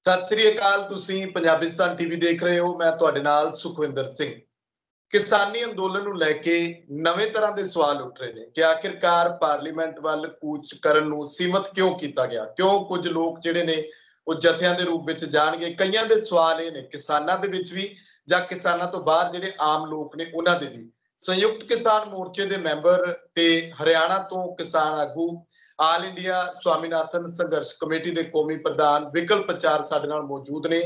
सत श्री अकाल। तुसीं पंजाबिस्तान टीवी देख रहे हो। मैं तुहाडे नाल सुखविंदर सिंह। किसानी अंदोलन ਨੂੰ ਲੈ ਕੇ ਨਵੇਂ ਤਰ੍ਹਾਂ ਦੇ ਸਵਾਲ ਉੱਠ ਰਹੇ ਨੇ ਕਿ ਆਖਿਰਕਾਰ ਪਾਰਲੀਮੈਂਟ ਵੱਲ ਕੂਚ ਕਰਨ ਨੂੰ ਸੀਮਤ ਕਿਉਂ ਕੀਤਾ ਗਿਆ, ਕਿਉਂ ਕੁਝ ਲੋਕ ਜਿਹੜੇ ਨੇ ਉਹ ਜਥਿਆਂ ਦੇ ਰੂਪ ਵਿੱਚ ਜਾਣਗੇ। ਕਈਆਂ ਦੇ ਸਵਾਲ ਇਹ ਨੇ ਕਿਸਾਨਾਂ ਦੇ ਵਿੱਚ ਵੀ ਜਾਂ ਕਿਸਾਨਾਂ ਤੋਂ ਬਾਹਰ ਜਿਹੜੇ ਆਮ ਲੋਕ ਨੇ ਉਹਨਾਂ ਦੇ ਵੀ। ਸੰਯੁਕਤ ਕਿਸਾਨ ਮੋਰਚੇ ਦੇ ਮੈਂਬਰ ਤੇ ਹਰਿਆਣਾ ਤੋਂ ਕਿਸਾਨ ਆਗੂ, ਆਲ ਇੰਡੀਆ स्वामीनाथन संघर्ष कमेटी के कौमी प्रधान विकल्प चार साडे नाल मौजूद ने।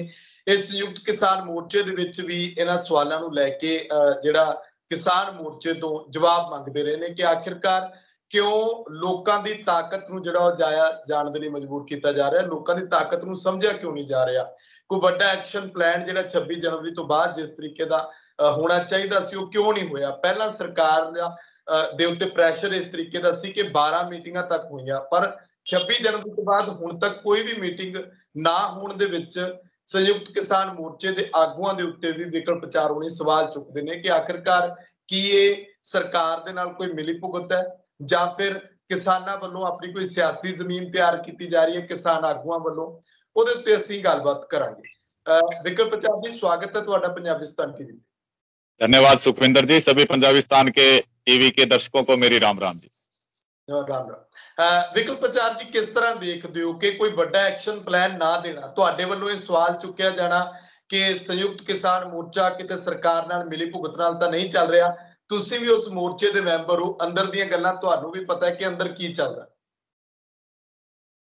इस संयुक्त किसान मोर्चे दे विच भी इन्हां सवालों नूं लैके जिहड़ा किसान मोर्चे तो जवाब मंगते रहे ने कि आखिरकार क्यों लोकां दी ताकत नूं जिहड़ा जाया जाण दे लई मजबूर किया जा रहा है, लोकां दी ताकत नूं समझिया क्यों नहीं जा रहा। कोई वड्डा एक्शन प्लान जिहड़ा 26 जनवरी तो बाद जिस तरीके दा होना चाहिए सी, क्यों नहीं होया। पहला सरकार दा ਦੇ ਉੱਤੇ ਪ੍ਰੈਸ਼ਰ ਇਸ ਤਰੀਕੇ ਦਾ ਸੀ ਕਿ 12 ਮੀਟਿੰਗਾਂ ਤੱਕ ਹੋਈਆਂ, ਪਰ 26 ਜਨਵਰੀ ਤੋਂ ਬਾਅਦ ਹੁਣ ਤੱਕ ਕੋਈ ਵੀ ਮੀਟਿੰਗ ਨਾ ਹੋਣ ਦੇ ਵਿੱਚ ਸੰਯੁਕਤ ਕਿਸਾਨ ਮੋਰਚੇ ਦੇ ਆਗੂਆਂ ਦੇ ਉੱਤੇ ਵੀ ਵਿਕਲਪ ਚਾਰ ਹੋਣੀ ਸਵਾਲ ਚੁੱਕਦੇ ਨੇ ਕਿ ਆਖਿਰਕਾਰ ਕੀ ਇਹ ਸਰਕਾਰ ਦੇ ਨਾਲ ਕੋਈ ਮਿਲੀ ਭੁਗਤ ਹੈ ਜਾਂ ਫਿਰ ਕਿਸਾਨਾਂ ਵੱਲੋਂ ਆਪਣੀ ਕੋਈ ਸਿਆਸੀ ਜ਼ਮੀਨ ਤਿਆਰ ਕੀਤੀ ਜਾ ਰਹੀ ਹੈ ਕਿਸਾਨ ਆਗੂਆਂ ਵੱਲੋਂ। ਉਹਦੇ ਉੱਤੇ ਅਸੀਂ ਗੱਲਬਾਤ ਕਰਾਂਗੇ। ਵਿਕਲਪ ਚਾਰ ਜੀ, ਸਵਾਗਤ ਹੈ ਤੁਹਾਡਾ ਪੰਜਾਬਿਸਤਾਨ ਟੀਵੀ। धन्यवाद सुखविंदर जी। सभी पंजाबिस्तान के टीवी के दर्शकों को मेरी राम राम जी। राम राम। विकल्प चार जी, किस तरह देखते हो कि कोई बड़ा एक्शन प्लान ना देना, तुहाडे वल्लों ये सवाल चुक्या जाना कि संयुक्त किसान मोर्चा किते सरकार नाल मिली भुगत नाल तां नहीं चल रहा। तुसीं भी उस मोर्चे दे मैंबर हो, अंदर दीयां गल्लां तुहानूं भी पता है कि अंदर की चलदा।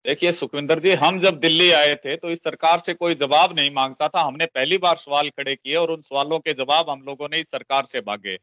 देखिए सुखविंदर जी, हम जब दिल्ली आए थे तो इस सरकार से कोई जवाब नहीं मांगता था। हमने पहली बार सवाल खड़े किए और उन सवालों के जवाब हम लोगों ने इस सरकार से मांगे।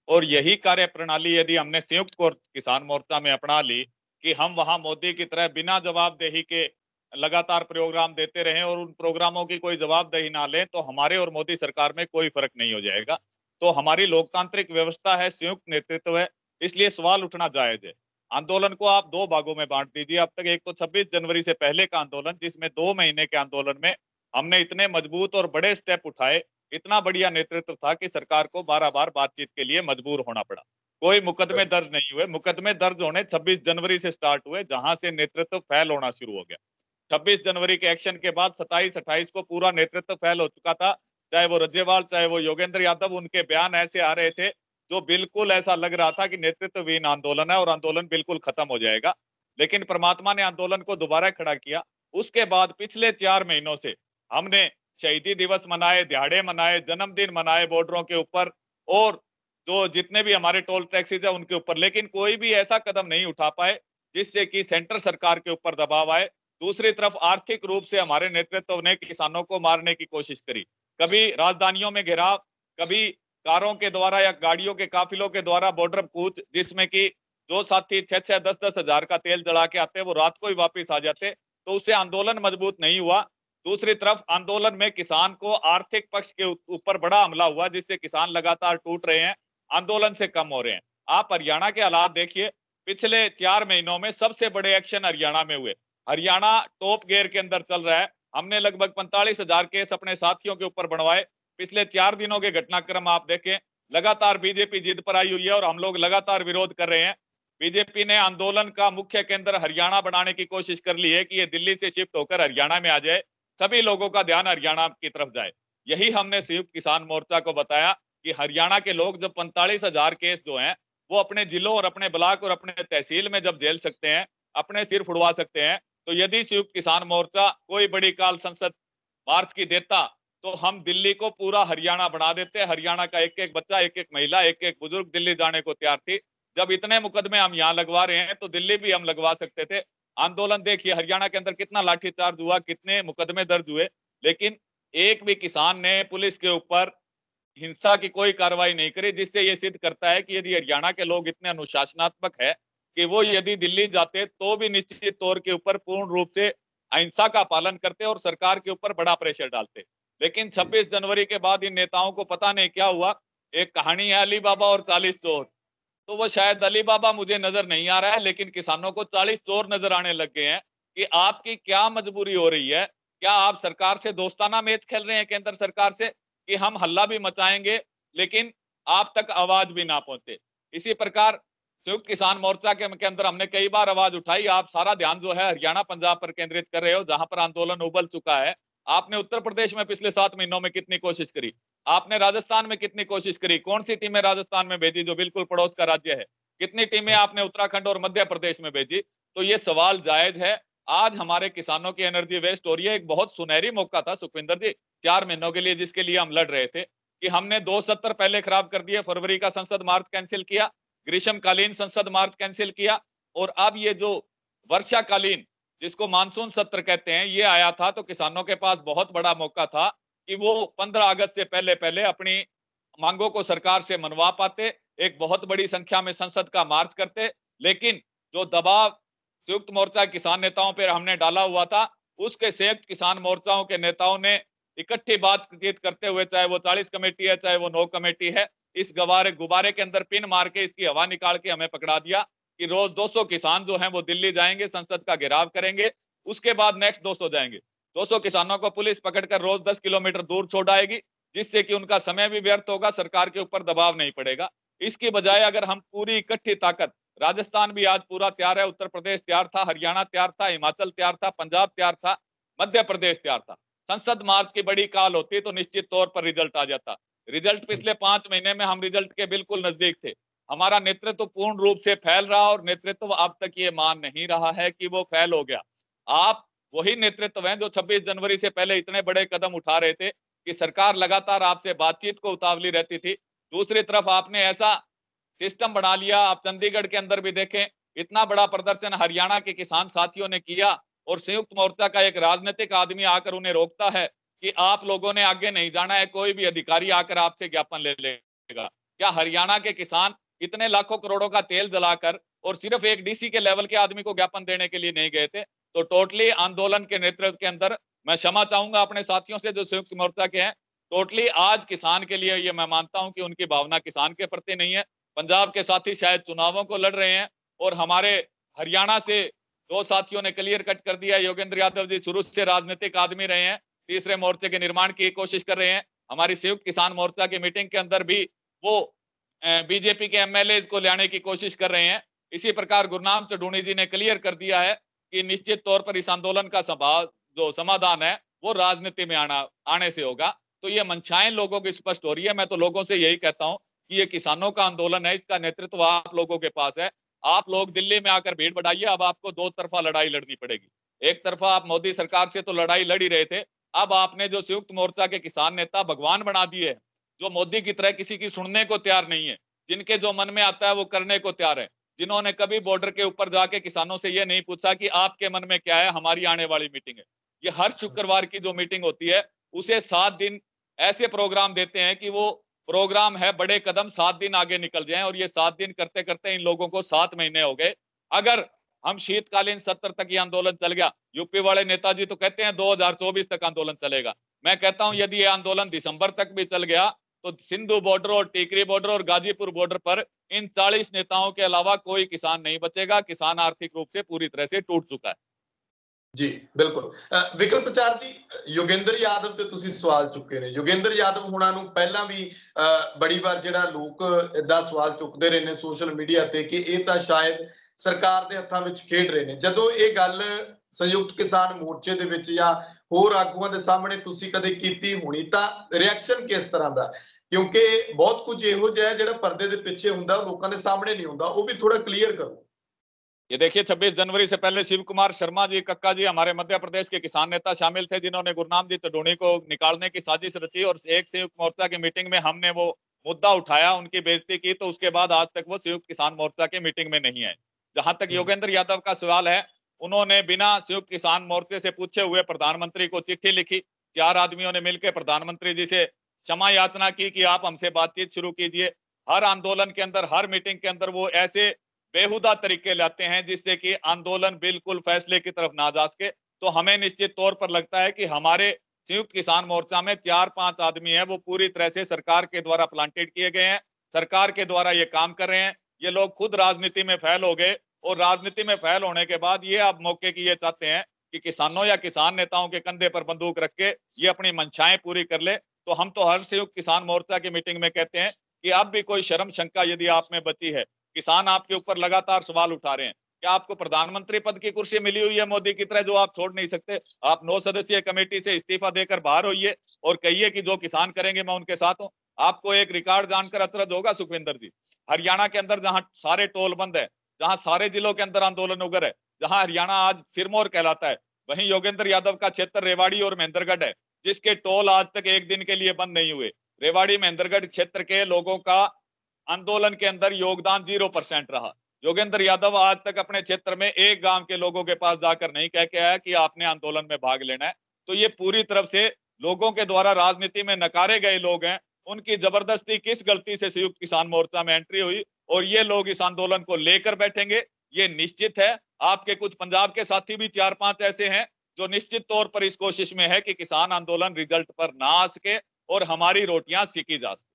और यही कार्य प्रणाली यदि हमने संयुक्त किसान मोर्चा में अपना ली कि हम वहां मोदी की तरह बिना जवाबदेही के लगातार प्रोग्राम देते रहें और उन प्रोग्रामों की कोई जवाबदेही ना लें, तो हमारे और मोदी सरकार में कोई फर्क नहीं हो जाएगा। तो हमारी लोकतांत्रिक व्यवस्था है, संयुक्त नेतृत्व है, इसलिए सवाल उठना जायज है। आंदोलन को आप दो भागों में बांट दीजिए। अब तक एक तो 26 जनवरी से पहले का आंदोलन, जिसमें 2 महीने के आंदोलन में हमने इतने मजबूत और बड़े स्टेप उठाए, इतना बढ़िया नेतृत्व था कि सरकार को बार-बार बातचीत के लिए मजबूर होना पड़ा। कोई मुकदमे दर्ज नहीं हुए। मुकदमे दर्ज होने 26 जनवरी से स्टार्ट हुए, जहां से नेतृत्व फैल होना शुरू हो गया। 26 जनवरी के एक्शन के बाद 27-28 को पूरा नेतृत्व फैल हो चुका था। चाहे वो रज्जेवाल, चाहे वो योगेंद्र यादव, उनके बयान ऐसे आ रहे थे जो बिल्कुल ऐसा लग रहा था कि नेतृत्वहीन आंदोलन है और आंदोलन बिल्कुल खत्म हो जाएगा। लेकिन परमात्मा ने आंदोलन को दोबारा खड़ा किया। उसके बाद पिछले 4 महीनों से हमने शहीदी दिवस मनाए, दिहाड़े मनाए, जन्मदिन मनाए बॉर्डरों के ऊपर, और जो जितने भी हमारे टोल टैक्सेस है उनके ऊपर, लेकिन कोई भी ऐसा कदम नहीं उठा पाए जिससे कि सेंटर सरकार के ऊपर दबाव आए। दूसरी तरफ आर्थिक रूप से हमारे नेतृत्व ने किसानों को मारने की कोशिश करी। कभी राजधानियों में घेराव, कभी कारों के द्वारा या गाड़ियों के काफिलों के द्वारा बॉर्डर कूच, जिसमें कि जो साथी 6-6, 10-10 हजार का तेल जला के आते वो रात को ही वापस आ जाते, तो उससे आंदोलन मजबूत नहीं हुआ। दूसरी तरफ आंदोलन में किसान को आर्थिक पक्ष के ऊपर बड़ा हमला हुआ, जिससे किसान लगातार टूट रहे हैं, आंदोलन से कम हो रहे हैं। आप हरियाणा के हालात देखिए, पिछले 4 महीनों में सबसे बड़े एक्शन हरियाणा में हुए। हरियाणा टॉप गियर के अंदर चल रहा है। हमने लगभग 45,000 केस अपने साथियों के ऊपर बनवाए। पिछले 4 दिनों के घटनाक्रम आप देखें, लगातार बीजेपी जिद पर आई हुई है और हम लोग लगातार विरोध कर रहे हैं। बीजेपी ने आंदोलन का मुख्य केंद्र हरियाणा बनाने की कोशिश कर ली है कि ये दिल्ली से शिफ्ट होकर हरियाणा में आ जाए, सभी लोगों का ध्यान हरियाणा की तरफ जाए। यही हमने संयुक्त किसान मोर्चा को बताया कि हरियाणा के लोग जब 45,000 केस जो हैं वो अपने जिलों और अपने ब्लॉक और अपने तहसील में जब झेल सकते हैं, अपने सिर फुड़वा सकते हैं, तो यदि संयुक्त किसान मोर्चा कोई बड़ी काल संसद मार्च की देता तो हम दिल्ली को पूरा हरियाणा बना देते। हरियाणा का एक एक बच्चा, एक एक महिला, एक एक बुजुर्ग दिल्ली जाने को तैयार थी। जब इतने मुकदमे हम यहाँ लगवा रहे हैं तो दिल्ली भी हम लगवा सकते थे। आंदोलन देखिए हरियाणा के अंदर कितना लाठीचार्ज हुआ, कितने मुकदमे दर्ज हुए, लेकिन एक भी किसान ने पुलिस के ऊपर हिंसा की कोई कार्रवाई नहीं करी, जिससे ये सिद्ध करता है कि यदि हरियाणा के लोग इतने अनुशासनात्मक है कि वो यदि दिल्ली जाते तो भी निश्चित तौर के ऊपर पूर्ण रूप से अहिंसा का पालन करते और सरकार के ऊपर बड़ा प्रेशर डालते। लेकिन 26 जनवरी के बाद इन नेताओं को पता नहीं क्या हुआ। एक कहानी है अली बाबा और 40 चोर, तो वो शायद अली बाबा मुझे नजर नहीं आ रहा है, लेकिन किसानों को 40 चोर नजर आने लग गए हैं कि आपकी क्या मजबूरी हो रही है। क्या आप सरकार से दोस्ताना मैच खेल रहे हैं केंद्र सरकार से कि हम हल्ला भी मचाएंगे लेकिन आप तक आवाज भी ना पहुंचे। इसी प्रकार संयुक्त किसान मोर्चा के अंदर हमने कई बार आवाज उठाई। आप सारा ध्यान जो है हरियाणा पंजाब पर केंद्रित कर रहे हो, जहां पर आंदोलन उबल चुका है। आपने उत्तर प्रदेश में पिछले 7 महीनों में कितनी कोशिश करी? आपने राजस्थान में कितनी कोशिश करी? कौन सी टीमें राजस्थान में भेजी जो बिल्कुल पड़ोस का राज्य है? कितनी टीमें आपने उत्तराखंड और मध्य प्रदेश में भेजी? तो ये सवाल जायज है। आज हमारे किसानों की एनर्जी वेस्ट हो रही है। एक बहुत सुनहरी मौका था सुखविंदर जी, 4 महीनों के लिए जिसके लिए हम लड़ रहे थे, कि हमने 2 सत्र पहले खराब कर दिए। फरवरी का संसद मार्च कैंसिल किया, ग्रीष्मकालीन संसद मार्च कैंसिल किया, और अब ये जो वर्षाकालीन, जिसको मानसून सत्र कहते हैं, ये आया था। तो किसानों के पास बहुत बड़ा मौका था कि वो 15 अगस्त से पहले पहले अपनी मांगों को सरकार से मनवा पाते, एक बहुत बड़ी संख्या में संसद का मार्च करते। लेकिन जो दबाव संयुक्त मोर्चा किसान नेताओं पर हमने डाला हुआ था, उसके संयुक्त किसान मोर्चाओं के नेताओं ने इकट्ठी बातचीत करते हुए, चाहे वो 40 कमेटी है, चाहे वो 9 कमेटी है, इस गुब्बारे के अंदर पिन मार के इसकी हवा निकाल के हमें पकड़ा दिया कि रोज 200 किसान जो हैं वो दिल्ली जाएंगे, संसद का घेराव करेंगे, उसके बाद नेक्स्ट 200 जाएंगे। 200 किसानों को पुलिस पकड़कर रोज 10 किलोमीटर दूर छोड़ आएगी, जिससे कि उनका समय भी व्यर्थ होगा, सरकार के ऊपर दबाव नहीं पड़ेगा। इसकी बजाय अगर हम पूरी इकट्ठी ताकत, राजस्थान भी आज पूरा तैयार है, उत्तर प्रदेश तैयार था, हरियाणा तैयार था, हिमाचल तैयार था, पंजाब तैयार था, मध्य प्रदेश तैयार था। संसद मार्च की बड़ी काल होती तो निश्चित तौर पर रिजल्ट आ जाता। रिजल्ट पिछले 5 महीने में हम रिजल्ट के बिल्कुल नजदीक थे। हमारा नेतृत्व पूर्ण रूप से फैल रहा, और नेतृत्व अब तक ये मान नहीं रहा है कि वो फैल हो गया। आप वही नेतृत्व हैं जो 26 जनवरी से पहले इतने बड़े कदम उठा रहे थे कि सरकार लगातार आपसे बातचीत को उतावली रहती थी। दूसरी तरफ आपने ऐसा सिस्टम बना लिया, आप चंडीगढ़ के अंदर भी देखें, इतना बड़ा प्रदर्शन हरियाणा के किसान साथियों ने किया, और संयुक्त मोर्चा का एक राजनीतिक आदमी आकर उन्हें रोकता है कि आप लोगों ने आगे नहीं जाना है, कोई भी अधिकारी आकर आपसे ज्ञापन ले लेगा। क्या हरियाणा के किसान इतने लाखों करोड़ों का तेल जलाकर और सिर्फ एक डीसी के लेवल के आदमी को ज्ञापन देने के लिए नहीं गए थे? तो टोटली आंदोलन के नेतृत्व के अंदर, मैं क्षमा चाहूंगा अपने साथियों से जो संयुक्त मोर्चा के हैं, टोटली आज किसान के लिए, ये मैं मानता हूं कि उनकी भावना किसान के प्रति नहीं है। पंजाब के साथी शायद चुनावों को लड़ रहे हैं, और हमारे हरियाणा से 2 साथियों ने क्लियर कट कर दिया, योगेंद्र यादव जी शुरू से राजनीतिक आदमी रहे हैं, तीसरे मोर्चे के निर्माण की कोशिश कर रहे हैं। हमारी संयुक्त किसान मोर्चा की मीटिंग के अंदर भी वो बीजेपी के एमएलए को लाने की कोशिश कर रहे हैं। इसी प्रकार गुरनाम चढ़ूनी जी ने क्लियर कर दिया है कि निश्चित तौर पर इस आंदोलन का जो समाधान है वो राजनीति में आने से होगा। तो ये मंशाएं लोगों की स्पष्ट हो रही है। मैं तो लोगों से यही कहता हूं कि ये किसानों का आंदोलन है, इसका नेतृत्व आप लोगों के पास है। आप लोग दिल्ली में आकर भीड़ बढ़ाइए, अब आपको 2 तरफा लड़ाई लड़नी पड़ेगी। एक तरफा आप मोदी सरकार से तो लड़ाई लड़ ही रहे थे, अब आपने जो संयुक्त मोर्चा के किसान नेता भगवान बना दिए हैं, जो मोदी की तरह किसी की सुनने को तैयार नहीं है, जिनके जो मन में आता है वो करने को तैयार है, जिन्होंने कभी बॉर्डर के ऊपर जाके किसानों से ये नहीं पूछा कि आपके मन में क्या है, हमारी आने वाली मीटिंग है। ये हर शुक्रवार की जो मीटिंग होती है उसे 7 दिन ऐसे प्रोग्राम देते हैं कि वो प्रोग्राम है बड़े कदम 7 दिन आगे निकल जाएं, और ये 7 दिन करते करते इन लोगों को 7 महीने हो गए। अगर हम शीतकालीन सत्र तक ये आंदोलन चल गया, यूपी वाले नेताजी तो कहते हैं 2024 तक आंदोलन चलेगा, मैं कहता हूं यदि ये आंदोलन दिसंबर तक भी चल गया तो सिंधु बॉर्डर और टीकरी बॉर्डर और गाजीपुर बॉर्डर पर इन 40 नेताओं के अलावा कोई किसान नहीं बचेगा। किसान आर्थिक रूप से पूरी तरह से टूट चुका है। जी बिल्कुल। विकल्प प्रचार जी, योगेंद्र यादव ਤੇ ਤੁਸੀਂ ਸਵਾਲ ਚੁੱਕੇ ਨੇ। योगेंद्र यादव ਹੁਣਾਂ ਨੂੰ ਪਹਿਲਾਂ ਵੀ ਬੜੀ ਵਾਰ ਜਿਹੜਾ ਲੋਕ ਇਦਾਂ ਸਵਾਲ ਚੁੱਕਦੇ ਰਹੇ ਨੇ ਸੋਸ਼ਲ ਮੀਡੀਆ ਤੇ ਕਿ ਇਹ ਤਾਂ ਸ਼ਾਇਦ ਸਰਕਾਰ ਦੇ ਹੱਥਾਂ ਵਿੱਚ ਖੇਡ ਰਹੇ ਨੇ। ਜਦੋਂ ਇਹ ਗੱਲ ਸੰਯੁਕਤ ਕਿਸਾਨ ਮੋਰਚੇ ਦੇ ਵਿੱਚ ਜਾਂ ਹੋਰ ਆਗੂਆਂ ਦੇ ਸਾਹਮਣੇ ਤੁਸੀਂ ਕਦੇ ਕੀਤੀ ਹੋਣੀ ਤਾਂ ਰਿਐਕਸ਼ਨ ਕਿਸ ਤਰ੍ਹਾਂ ਦਾ? ਕਿਉਂਕਿ ਬਹੁਤ ਕੁਝ ਇਹੋ ਜਿਹਾ ਜਿਹੜਾ ਪਰਦੇ ਦੇ ਪਿੱਛੇ ਹੁੰਦਾ ਉਹ ਲੋਕਾਂ ਦੇ ਸਾਹਮਣੇ ਨਹੀਂ ਹੁੰਦਾ, ਉਹ ਵੀ ਥੋੜਾ ਕਲੀਅਰ ਕਰੋ। ये देखिए 26 जनवरी से पहले शिव कुमार शर्मा जी, कक्का जी, हमारे मध्य प्रदेश के किसान नेता शामिल थे, जिन्होंने गुरनाम जी चढ़ूनी को निकालने की साजिश रची, और एक संयुक्त मोर्चा की मीटिंग में हमने वो मुद्दा उठाया, उनकी बेइज्जती की, तो उसके बाद आज तक वो संयुक्त किसान मोर्चा की मीटिंग में नहीं आए। जहां तक योगेंद्र यादव का सवाल है, उन्होंने बिना संयुक्त किसान मोर्चे से पूछे हुए प्रधानमंत्री को चिट्ठी लिखी। 4 आदमियों ने मिलकर प्रधानमंत्री जी से क्षमा याचना की कि आप हमसे बातचीत शुरू कीजिए। हर आंदोलन के अंदर, हर मीटिंग के अंदर वो ऐसे बेहुदा तरीके लाते हैं जिससे कि आंदोलन बिल्कुल फैसले की तरफ ना जा सके। तो हमें निश्चित तौर पर लगता है कि हमारे संयुक्त किसान मोर्चा में 4-5 आदमी है वो पूरी तरह से सरकार के द्वारा प्लांटेड किए गए हैं, सरकार के द्वारा ये काम कर रहे हैं। ये लोग खुद राजनीति में फैल हो गए, और राजनीति में फैल होने के बाद ये अब मौके की ये चाहते हैं कि किसानों या किसान नेताओं के कंधे पर बंदूक रख के ये अपनी मंशाएं पूरी कर ले। तो हम तो हर संयुक्त किसान मोर्चा की मीटिंग में कहते हैं कि अब भी कोई शर्म शंका यदि आप में बची है, किसान आपके ऊपर लगातार सवाल उठा रहे हैं, क्या आपको प्रधानमंत्री पद की कुर्सी मिली हुई है मोदी की तरह जो आप छोड़ नहीं सकते? आप 9 सदस्यीय कमेटी से इस्तीफा देकर बाहर होइए और कहिए कि जो किसान करेंगे मैं उनके साथ हूं। आपको एक रिकॉर्ड जानकर अचरज होगा सुखविंदर जी, हरियाणा के अंदर जहां सारे टोल बंद है, जहां सारे जिलों के अंदर आंदोलन उग्र है, जहां हरियाणा आज सिरमौर कहलाता है, वहीं योगेंद्र यादव का क्षेत्र रेवाड़ी और महेंद्रगढ़ है, जिसके टोल आज तक एक दिन के लिए बंद नहीं हुए। रेवाड़ी महेंद्रगढ़ क्षेत्र के लोगों का आंदोलन के अंदर योगदान 0% रहा। योगेंद्र यादव आज तक अपने क्षेत्र में एक गांव के लोगों के पास जाकर नहीं कह के आया कि आपने आंदोलन में भाग लेना है। तो ये पूरी तरफ से लोगों के द्वारा राजनीति में नकारे गए लोग हैं। उनकी जबरदस्ती किस गलती से संयुक्त किसान मोर्चा में एंट्री हुई और ये लोग इस आंदोलन को लेकर बैठेंगे, ये निश्चित है। आपके कुछ पंजाब के साथी भी 4-5 ऐसे हैं जो निश्चित तौर पर इस कोशिश में है कि किसान आंदोलन रिजल्ट पर ना आ सके और हमारी रोटियां सेकी जा सके।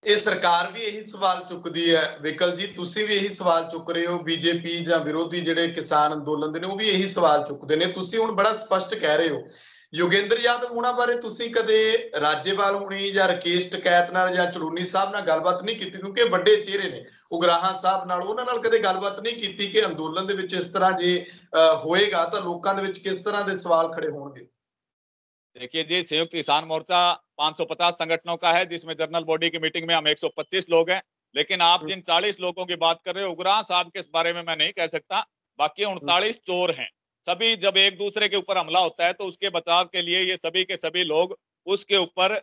ਇਹ ਸਰਕਾਰ ਵੀ ਇਹੀ ਸਵਾਲ ਚੁੱਕਦੀ ਹੈ ਵਿਕਲ ਜੀ, ਤੁਸੀਂ ਵੀ ਇਹੀ ਸਵਾਲ ਚੁੱਕ ਰਹੇ ਹੋ, ਬੀਜੇਪੀ ਜਾਂ ਵਿਰੋਧੀ ਜਿਹੜੇ ਕਿਸਾਨ ਅੰਦੋਲਨ ਦੇ ਨੇ ਉਹ ਵੀ ਇਹੀ ਸਵਾਲ ਚੁੱਕਦੇ ਨੇ। ਤੁਸੀਂ ਹੁਣ ਬੜਾ ਸਪਸ਼ਟ ਕਹਿ ਰਹੇ ਹੋ। ਯੋਗੇਂਦਰ ਯਾਦਵ ਉਹਨਾਂ ਬਾਰੇ ਤੁਸੀਂ ਕਦੇ ਰਾਜੇਵਾਲ ਹੁਣੀ ਜਾਂ ਰਕੇਸ਼ ਟਕੈਤ ਨਾਲ ਜਾਂ ਚੜੂਨੀ ਸਾਹਿਬ ਨਾਲ ਗੱਲਬਾਤ ਨਹੀਂ ਕੀਤੀ, ਕਿਉਂਕਿ ਵੱਡੇ ਚਿਹਰੇ ਨੇ ਉਗਰਾਹਾਂ ਸਾਹਿਬ ਨਾਲ, ਉਹਨਾਂ ਨਾਲ ਕਦੇ ਗੱਲਬਾਤ ਨਹੀਂ ਕੀਤੀ ਕਿ ਅੰਦੋਲਨ ਦੇ ਵਿੱਚ ਇਸ ਤਰ੍ਹਾਂ ਜੇ ਹੋਏਗਾ ਤਾਂ ਲੋਕਾਂ ਦੇ ਵਿੱਚ ਕਿਸ ਤਰ੍ਹਾਂ ਦੇ ਸਵਾਲ खड़े होंगे? देखिए जी, संयुक्त किसान मोर्चा 550 संगठनों का है, जिसमें जनरल बॉडी की मीटिंग में हम 125 लोग हैं। लेकिन आप जिन 40 लोगों की बात कर रहे हो, उग्राह साहब के बारे में मैं नहीं कह सकता। बाकी 39 चोर हैं। सभी जब एक दूसरे के ऊपर हमला होता है तो उसके बचाव के लिए ये सभी के सभी लोग उसके ऊपर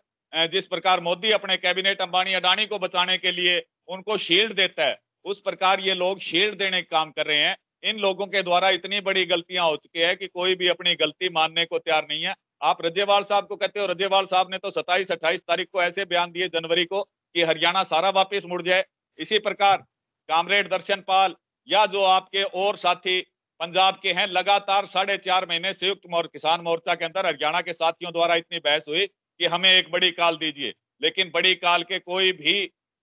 जिस प्रकार मोदी अपने कैबिनेट अंबानी अडानी को बचाने के लिए उनको शील्ड देता है, उस प्रकार ये लोग शील्ड देने का काम कर रहे हैं। इन लोगों के द्वारा इतनी बड़ी गलतियां हो चुकी है कि कोई भी अपनी गलती मानने को तैयार नहीं है। आप रजेवाल साहब को कहते हो, रजेवाल साहब ने तो 27-28 तारीख को ऐसे बयान दिए जनवरी को कि हरियाणा सारा वापस मुड़ जाए। इसी प्रकार कामरेड दर्शन पाल या जो आपके और साथी पंजाब के हैं, लगातार 4.5 महीने संयुक्त किसान मोर्चा के अंदर हरियाणा के साथियों द्वारा इतनी बहस हुई कि हमें एक बड़ी काल दीजिए, लेकिन बड़ी काल के कोई भी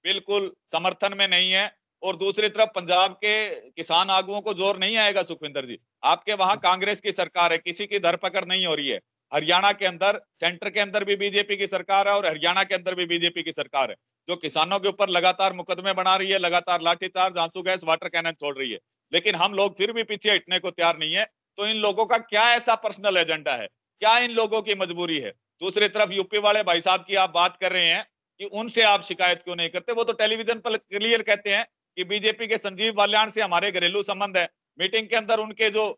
बिल्कुल समर्थन में नहीं है। और दूसरी तरफ पंजाब के किसान आगुओं को जोर नहीं आएगा सुखविंदर जी। आपके वहां कांग्रेस की सरकार है, किसी की धरपकड़ नहीं हो रही है। हरियाणा के अंदर, सेंटर के अंदर भी बीजेपी की सरकार है और हरियाणा के अंदर भी बीजेपी की सरकार है, जो किसानों के ऊपर लगातार मुकदमे बना रही है, लगातार लाठीचार्ज, आंसू गैस, वाटर कैनन छोड़ रही है। लेकिन हम लोग फिर भी पीछे हटने को तैयार नहीं है। तो इन लोगों का क्या ऐसा पर्सनल एजेंडा है, क्या इन लोगों की मजबूरी है? दूसरी तरफ यूपी वाले भाई साहब की आप बात कर रहे हैं कि उनसे आप शिकायत क्यों नहीं करते? वो तो टेलीविजन पर क्लियर कहते हैं कि बीजेपी के संजीव बाल्याण से हमारे घरेलू संबंध है। मीटिंग के अंदर उनके जो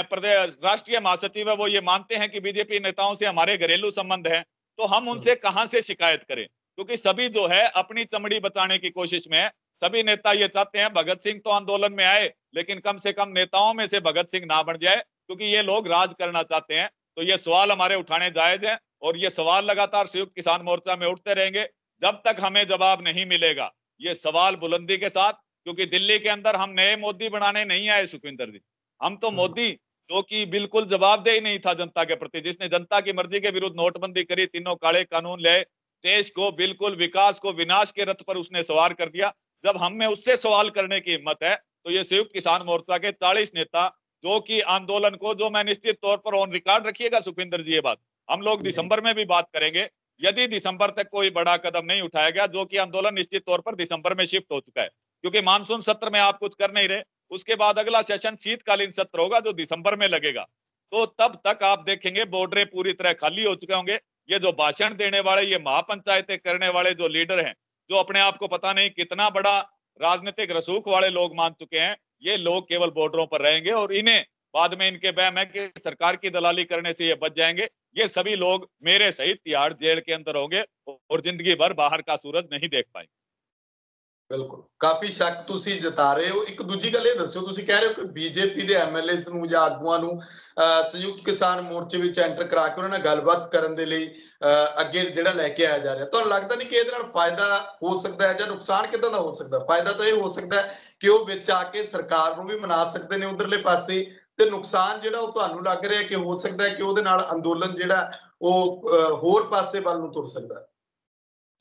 प्रदेश राष्ट्रीय महासचिव है वो ये मानते हैं कि बीजेपी नेताओं से हमारे घरेलू संबंध है। तो हम उनसे कहां से शिकायत करें? क्योंकि सभी जो है अपनी चमड़ी बचाने की कोशिश में है। सभी नेता ये चाहते हैं भगत सिंह तो आंदोलन में आए, लेकिन कम से कम नेताओं में से भगत सिंह ना बन जाए, क्योंकि ये लोग राज करना चाहते हैं। तो ये सवाल हमारे उठाने जायज है और ये सवाल लगातार संयुक्त किसान मोर्चा में उठते रहेंगे जब तक हमें जवाब नहीं मिलेगा। ये सवाल बुलंदी के साथ, क्योंकि दिल्ली के अंदर हम नए मोदी बनाने नहीं आए सुखविंदर जी। हम तो मोदी जो कि बिल्कुल जवाबदेही नहीं था जनता के प्रति, जिसने जनता की मर्जी के विरुद्ध नोटबंदी करी, तीनों काले कानून ले, देश को बिल्कुल विकास को विनाश के रथ पर उसने सवार कर दिया। जब हम में उससे सवाल करने की हिम्मत है तो ये संयुक्त किसान मोर्चा के 40 नेता जो कि आंदोलन को, जो मैं निश्चित तौर पर ऑन रिकॉर्ड रखिएगा सुखविंदर जी, ये बात हम लोग दिसंबर में भी बात करेंगे। यदि दिसंबर तक कोई बड़ा कदम नहीं उठाया गया, जो कि आंदोलन निश्चित तौर पर दिसंबर में शिफ्ट हो चुका है, क्योंकि मानसून सत्र में आप कुछ कर नहीं रहे, उसके बाद अगला सेशन शीतकालीन सत्र होगा जो दिसंबर में लगेगा। तो तब तक आप देखेंगे बॉर्डरें पूरी तरह खाली हो चुके होंगे। ये जो भाषण देने वाले, ये महापंचायतें करने वाले जो लीडर हैं, जो अपने आप को पता नहीं कितना बड़ा राजनीतिक रसूख वाले लोग मान चुके हैं, ये लोग केवल बॉर्डरों पर रहेंगे और इन्हें बाद में इनके वहम है कि सरकार की दलाली करने से ये बच जाएंगे। ये सभी लोग मेरे सहित तिहाड़ जेल के अंदर होंगे और जिंदगी भर बाहर का सूरज नहीं देख पाएंगे। ਬਿਲਕੁਲ, ਕਾਫੀ ਸ਼ੱਕ ਤੁਸੀਂ ਜਤਾ ਰਹੇ ਹੋ। ਇੱਕ ਦੂਜੀ ਗੱਲ ਇਹ ਦੱਸਿਓ, ਤੁਸੀਂ ਕਹਿ ਰਹੇ ਹੋ ਕਿ ਬੀਜੇਪੀ ਦੇ ਐਮਐਲਏਸ ਨੂੰ ਜਾਂ ਆਗੂਆਂ ਨੂੰ ਸੰਯੁਕਤ ਕਿਸਾਨ ਮੋਰਚੇ ਵਿੱਚ ਐਂਟਰ ਕਰਾ ਕੇ ਉਹਨਾਂ ਨਾਲ ਗੱਲਬਾਤ ਕਰਨ ਦੇ ਲਈ ਅੱਗੇ ਜਿਹੜਾ ਲੈ ਕੇ ਆਇਆ ਜਾ ਰਿਹਾ, ਤੁਹਾਨੂੰ ਲੱਗਦਾ ਨਹੀਂ ਕਿ ਇਹਦੇ ਨਾਲ ਫਾਇਦਾ ਹੋ ਸਕਦਾ ਹੈ ਜਾਂ ਨੁਕਸਾਨ ਕਿੱਦਾਂ ਦਾ ਹੋ ਸਕਦਾ? ਫਾਇਦਾ ਤਾਂ ਇਹ ਹੋ ਸਕਦਾ ਹੈ ਕਿ ਉਹ ਵਿੱਚ ਆ ਕੇ ਸਰਕਾਰ ਨੂੰ ਵੀ ਮਨਾ ਸਕਦੇ ਨੇ ਉਧਰਲੇ ਪਾਸੇ, ਤੇ ਨੁਕਸਾਨ ਜਿਹੜਾ ਉਹ ਤੁਹਾਨੂੰ ਲੱਗ ਰਿਹਾ ਕਿ ਹੋ ਸਕਦਾ ਹੈ ਕਿ ਉਹਦੇ ਨਾਲ ਅੰਦੋਲਨ ਜਿਹੜਾ ਉਹ ਹੋਰ ਪਾਸੇ ਵੱਲ ਨੂੰ ਤੁਰ ਸਕਦਾ ਹੈ।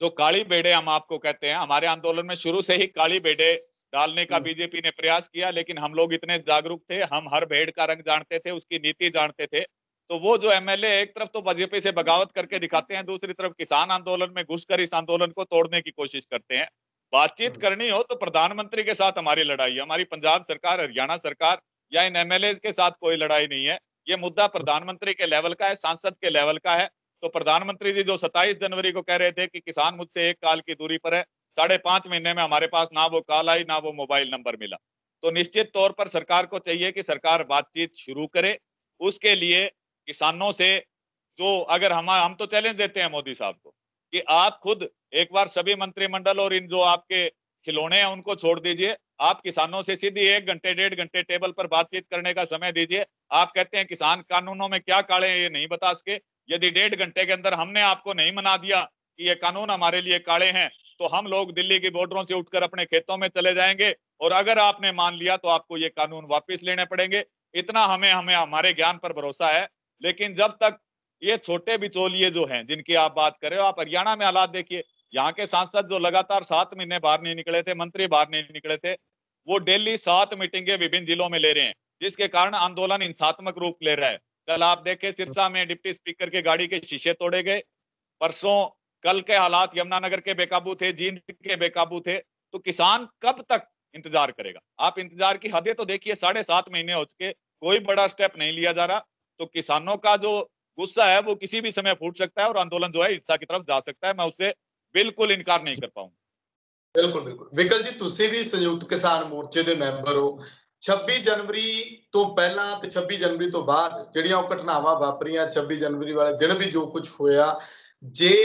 जो काली बेड़े हम आपको कहते हैं, हमारे आंदोलन में शुरू से ही काली बेड़े डालने का बीजेपी ने प्रयास किया, लेकिन हम लोग इतने जागरूक थे, हम हर भेड़ का रंग जानते थे, उसकी नीति जानते थे। तो वो जो एमएलए एक तरफ तो बीजेपी से बगावत करके दिखाते हैं, दूसरी तरफ किसान आंदोलन में घुसकर इस आंदोलन को तोड़ने की कोशिश करते हैं। बातचीत करनी हो तो प्रधानमंत्री के साथ हमारी लड़ाई है, हमारी पंजाब सरकार, हरियाणा सरकार या इन एमएलए के साथ कोई लड़ाई नहीं है। ये मुद्दा प्रधानमंत्री के लेवल का है, सांसद के लेवल का है। तो प्रधानमंत्री जी जो 27 जनवरी को कह रहे थे कि किसान मुझसे 1 काल की दूरी पर है, 5.5 महीने में हमारे पास ना वो कॉल आई, ना वो मोबाइल नंबर मिला। तो निश्चित तौर पर सरकार को चाहिए कि सरकार बातचीत शुरू करे। उसके लिए किसानों से जो अगर हम तो चैलेंज देते हैं मोदी साहब को कि आप खुद एक बार सभी मंत्रिमंडल और इन जो आपके खिलौने हैं उनको छोड़ दीजिए। आप किसानों से सीधी 1 घंटे 1.5 घंटे टेबल पर बातचीत करने का समय दीजिए। आप कहते हैं किसान कानूनों में क्या काले हैं ये नहीं बता सके। यदि 1.5 घंटे के अंदर हमने आपको नहीं मना दिया कि ये कानून हमारे लिए काले हैं, तो हम लोग दिल्ली की बॉर्डरों से उठकर अपने खेतों में चले जाएंगे, और अगर आपने मान लिया तो आपको ये कानून वापस लेने पड़ेंगे। इतना हमें हमें हमारे ज्ञान पर भरोसा है। लेकिन जब तक ये छोटे बिचौलिए जो हैं जिनकी आप बात कर रहे हो, आप हरियाणा में हालात देखिए, यहाँ के सांसद जो लगातार 7 महीने बाहर नहीं निकले थे, मंत्री बाहर नहीं निकले थे, वो डेली 7 मीटिंगें विभिन्न जिलों में ले रहे हैं, जिसके कारण आंदोलन हिंसात्मक रूप ले रहा है। कल आप देखे सिरसा में डिप्टी स्पीकर के गाड़ी के शीशे तोड़े गए। परसों कल के हालात यमुनानगर के बेकाबू थे, जींद के बेकाबू थे। तो किसान कब तक इंतजार करेगा? आप इंतजार की हदें तो देखिए, 7.5 महीने हो चुके, कोई बड़ा स्टेप नहीं लिया जा रहा। तो किसानों का जो गुस्सा है वो किसी भी समय फूट सकता है और आंदोलन जो है हिंसा की तरफ जा सकता है। मैं उससे बिल्कुल इनकार नहीं कर पाऊंगा। ਬਿਲਕੁਲ ਬਿਲਕੁਲ ਵਿਕਲ ਜੀ, ਤੁਸੀਂ ਵੀ ਸੰਯੁਕਤ ਕਿਸਾਨ ਮੋਰਚੇ ਦੇ ਮੈਂਬਰ ਹੋ। 26 ਜਨਵਰੀ ਤੋਂ ਪਹਿਲਾਂ ਤੇ 26 ਜਨਵਰੀ ਤੋਂ ਬਾਅਦ ਜਿਹੜੀਆਂ ਉਹ ਘਟਨਾਵਾਂ ਵਾਪਰੀਆਂ, 26 ਜਨਵਰੀ ਵਾਲੇ ਦਿਨ ਵੀ ਜੋ ਕੁਝ ਹੋਇਆ, ਜੇ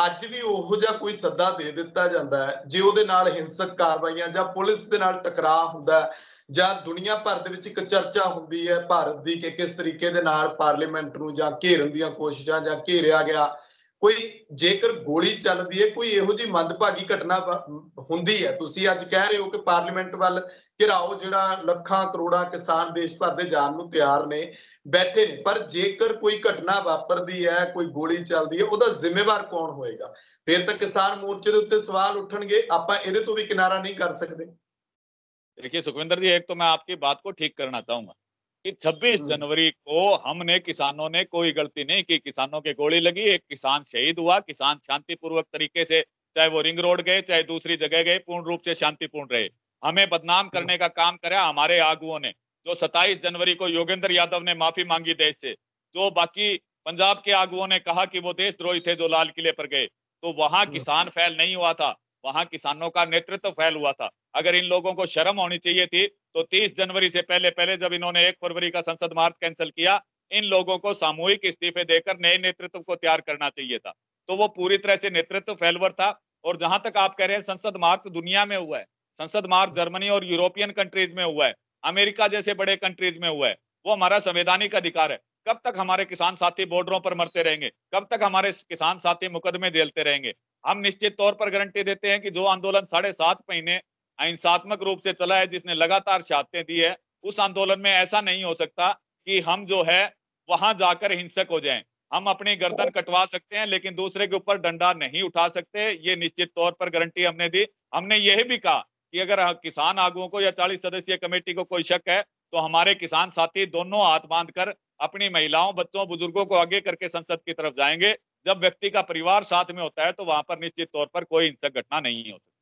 ਅੱਜ ਵੀ ਉਹੋ ਜਿਹਾ ਕੋਈ ਸੱਦਾ ਦੇ ਦਿੱਤਾ ਜਾਂਦਾ ਹੈ, ਜੇ ਉਹਦੇ ਨਾਲ ਹਿੰਸਕ ਕਾਰਵਾਈਆਂ ਜਾਂ ਪੁਲਿਸ ਦੇ ਨਾਲ ਟਕਰਾਅ ਹੁੰਦਾ ਹੈ, ਜਾਂ ਦੁਨੀਆ ਭਰ ਦੇ ਵਿੱਚ ਇੱਕ ਚਰਚਾ ਹੁੰਦੀ ਹੈ ਭਾਰਤ ਦੀ ਕਿ ਕਿਸ ਤਰੀਕੇ ਦੇ ਨਾਲ ਪਾਰਲੀਮੈਂਟ ਨੂੰ ਜਾਂ ਘੇਰਨ ਦੀਆਂ ਕੋਸ਼ਿਸ਼ਾਂ ਜਾਂ ਘੇਰਿਆ ਗਿਆ, ਕੋਈ ਜੇਕਰ ਗੋਲੀ ਚੱਲਦੀ ਹੈ, ਕੋਈ ਇਹੋ ਜਿਹੀ ਮੰਦਭਾਗੀ ਘਟਨਾ ਹੁੰਦੀ ਹੈ, ਤੁਸੀਂ ਅੱਜ ਕਹਿ ਰਹੇ ਹੋ ਕਿ ਪਾਰਲੀਮੈਂਟ ਵੱਲ ਘਿਰਾਓ ਜਿਹੜਾ ਲੱਖਾਂ ਕਰੋੜਾਂ ਕਿਸਾਨ ਦੇਸ਼ ਭਰ ਦੇ ਜਾਣ ਨੂੰ ਤਿਆਰ ਨੇ, ਬੈਠੇ ਨੇ, ਪਰ ਜੇਕਰ ਕੋਈ ਘਟਨਾ ਵਾਪਰਦੀ ਹੈ, ਕੋਈ ਗੋਲੀ ਚੱਲਦੀ ਹੈ, ਉਹਦਾ ਜ਼ਿੰਮੇਵਾਰ ਕੌਣ ਹੋਏਗਾ? ਫਿਰ ਤਾਂ ਕਿਸਾਨ ਮੋਰਚੇ ਦੇ ਉੱਤੇ ਸਵਾਲ ਉੱਠਣਗੇ, ਆਪਾਂ ਇਹਦੇ ਤੋਂ ਵੀ ਕਿਨਾਰਾ ਨਹੀਂ ਕਰ ਸਕਦੇ। देखिए सुखविंदर जी, एक तो मैं आपकी बात को ठीक करना चाहूंगा कि 26 जनवरी को हमने किसानों ने कोई गलती नहीं की। किसानों के गोली लगी, एक किसान शहीद हुआ, किसान शांतिपूर्वक तरीके से, चाहे वो रिंग रोड गए चाहे दूसरी जगह गए, पूर्ण रूप से शांतिपूर्ण रहे। हमें बदनाम करने का काम करा हमारे आगुओं ने, जो 27 जनवरी को योगेंद्र यादव ने माफी मांगी देश से, जो बाकी पंजाब के आगुओं ने कहा कि वो देशद्रोही थे जो लाल किले पर गए, तो वहां किसान फैल नहीं हुआ था, वहां किसानों का नेतृत्व फैल हुआ था। अगर इन लोगों को शर्म होनी चाहिए थी तो 30 जनवरी से पहले पहले जब इन्होंने 1 फरवरी का संसद मार्च कैंसिल किया, इन लोगों को सामूहिक इस्तीफे देकर नए नेतृत्व को तैयार करना चाहिए था। तो वो पूरी तरह से नेतृत्व फेलवर था। और जहां तक आप कह रहे हैं संसद मार्च दुनिया में हुआ है, संसद मार्च जर्मनी और यूरोपियन कंट्रीज में हुआ है, अमेरिका जैसे बड़े कंट्रीज में हुआ है, वो हमारा संवैधानिक अधिकार है। कब तक हमारे किसान साथी बॉर्डरों पर मरते रहेंगे? कब तक हमारे किसान साथी मुकदमे झेलते रहेंगे? हम निश्चित तौर पर गारंटी देते हैं कि जो आंदोलन 7.5 महीने अहिंसात्मक रूप से चला है, जिसने लगातार शहादतें दी है, उस आंदोलन में ऐसा नहीं हो सकता कि हम जो है वहां जाकर हिंसक हो जाएं। हम अपनी गर्दन कटवा सकते हैं लेकिन दूसरे के ऊपर डंडा नहीं उठा सकते। ये निश्चित तौर पर गारंटी हमने दी। हमने यह भी कहा कि अगर किसान आगुओं को या 40 सदस्यीय कमेटी को कोई शक है तो हमारे किसान साथी दोनों हाथ बांधकर अपनी महिलाओं, बच्चों, बुजुर्गों को आगे करके संसद की तरफ जाएंगे। जब व्यक्ति का परिवार साथ में होता है तो वहां पर निश्चित तौर पर कोई हिंसक घटना नहीं हो सकती।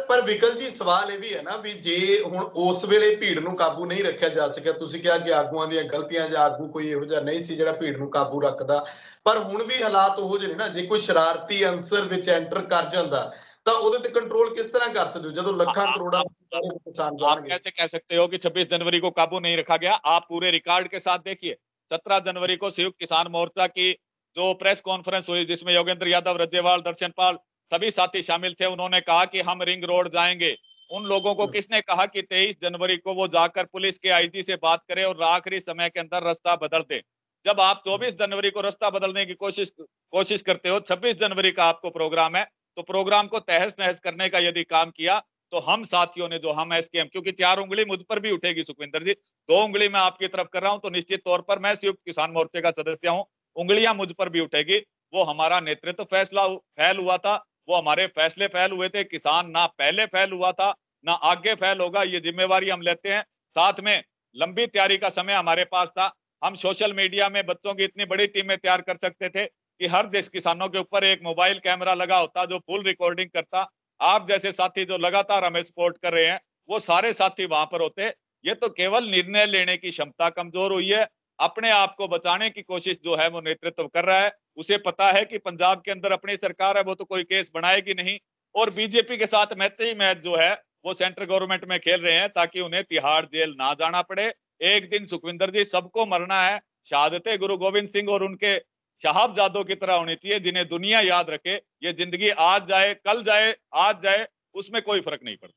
ਪਰ ਵਿਕਲ ਜੀ, ਸਵਾਲ ਇਹ ਵੀ ਹੈ ਨਾ ਵੀ ਜੇ ਹੁਣ ਉਸ ਵੇਲੇ ਭੀੜ ਨੂੰ ਕਾਬੂ ਨਹੀਂ ਰੱਖਿਆ ਜਾ ਸਕਿਆ, ਤੁਸੀਂ ਕਿਹਾ ਕਿ ਆਗੂਆਂ ਦੀਆਂ ਗਲਤੀਆਂ ਜਾਂ ਆਗੂ ਕੋਈ ਇਹੋ ਜਿਹਾ ਨਹੀਂ ਸੀ ਜਿਹੜਾ ਭੀੜ ਨੂੰ ਕਾਬੂ ਰੱਖਦਾ, ਪਰ ਹੁਣ ਵੀ ਹਾਲਾਤ ਉਹੋ ਜਿਹੇ ਨੇ ਨਾ, ਜੇ ਕੋਈ ਸ਼ਰਾਰਤੀ ਅੰਸਰ ਵਿੱਚ ਐਂਟਰ ਕਰ ਜਾਂਦਾ ਤਾਂ ਉਹਦੇ ਤੇ ਕੰਟਰੋਲ ਕਿਸ ਤਰ੍ਹਾਂ ਕਰ ਸਕਦੇ ਹੋ ਜਦੋਂ ਲੱਖਾਂ ਕਰੋੜਾਂ ਕਿਸਾਨ आप ਜਾਣਗੇ? कैसे कह सकते हो कि 26 जनवरी को काबू नहीं रखा गया? आप पूरे रिकॉर्ड के साथ देखिए। 17 जनवरी को संयुक्त किसान मोर्चा की जो प्रेस कॉन्फ्रेंस हुई, जिसमें योगेंद्र यादव, रज्जेवाल, दर्शनपाल सभी साथी शामिल थे, उन्होंने कहा कि हम रिंग रोड जाएंगे। उन लोगों को किसने कहा कि 23 जनवरी को वो जाकर पुलिस के आईजी से बात करें और आखिरी समय के अंदर रास्ता बदल दे? जब आप 24 जनवरी को रास्ता बदलने की कोशिश करते हो, 26 जनवरी का आपको प्रोग्राम है, तो प्रोग्राम को तहस नहस करने का यदि काम किया तो हम साथियों ने, जो हम एसकेएम, क्योंकि 4 उंगली मुझ पर भी उठेगी सुखविंदर जी, 2 उंगली मैं आपकी तरफ कर रहा हूं तो निश्चित तौर पर मैं संयुक्त किसान मोर्चे का सदस्य हूं, उंगलियां मुझ पर भी उठेगी। वो हमारा नेतृत्व फैल हुआ था, वो हमारे फैसले फैल हुए थे। किसान ना पहले फैल हुआ था ना आगे फैल होगा, ये जिम्मेवारी हम लेते हैं। साथ में लंबी तैयारी का समय हमारे पास था। हम सोशल मीडिया में बच्चों की इतनी बड़ी टीमें तैयार कर सकते थे कि हर देश किसानों के ऊपर एक मोबाइल कैमरा लगा होता जो फुल रिकॉर्डिंग करता, आप जैसे साथी जो लगातार हमें सपोर्ट कर रहे हैं, वो सारे साथी वहां पर होते। ये तो केवल निर्णय लेने की क्षमता कमजोर हुई है। अपने आप को बचाने की कोशिश जो है वो नेतृत्व कर रहा है। उसे पता है कि पंजाब के अंदर अपनी सरकार है, वो तो कोई केस बनाएगी नहीं। और बीजेपी के साथ मैत्री मैच जो है वो सेंट्रल गवर्नमेंट में खेल रहे हैं ताकि उन्हें तिहाड़ जेल ना जाना पड़े। एक दिन सुखविंदर जी सबको मरना है। शहादते गुरु गोविंद सिंह और उनके साहबजादों की तरह होनी चाहिए, जिन्हें दुनिया याद रखे। ये जिंदगी आज जाए, कल जाए, आज जाए, उसमें कोई फर्क नहीं पड़ता।